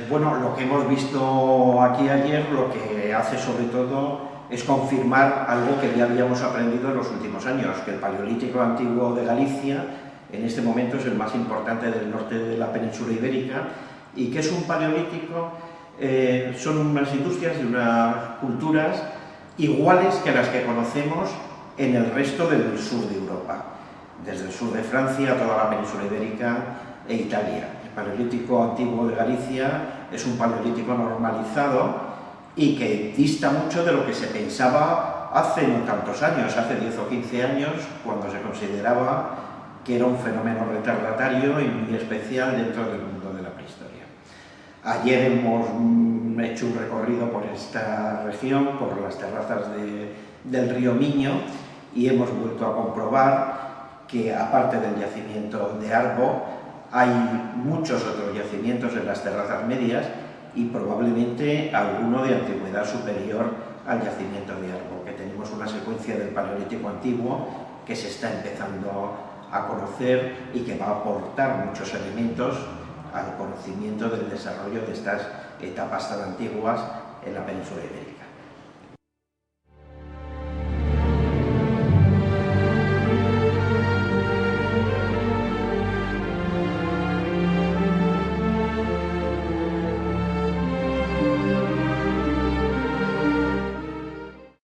Bueno, lo que hemos visto aquí ayer, lo que hace sobre todo es confirmar algo que ya habíamos aprendido en los últimos años, que el Paleolítico Antiguo de Galicia en este momento es el más importante del norte de la península ibérica y que es un paleolítico, son unas industrias y unas culturas iguales que las que conocemos en el resto del sur de Europa, desde el sur de Francia a toda la península ibérica e Italia. El Paleolítico Antiguo de Galicia es un paleolítico normalizado y que dista mucho de lo que se pensaba hace no tantos años, hace 10 o 15 años, cuando se consideraba que era un fenómeno retardatario y muy especial dentro del mundo de la prehistoria. Ayer hemos hecho un recorrido por esta región, por las terrazas del río Miño, y hemos vuelto a comprobar que, aparte del yacimiento de Arbo, hay muchos otros yacimientos en las terrazas medias y probablemente alguno de antigüedad superior al yacimiento de Arbo, que tenemos una secuencia del Paleolítico Antiguo que se está empezando a conocer y que va a aportar muchos elementos al conocimiento del desarrollo de estas etapas tan antiguas en la península ibérica.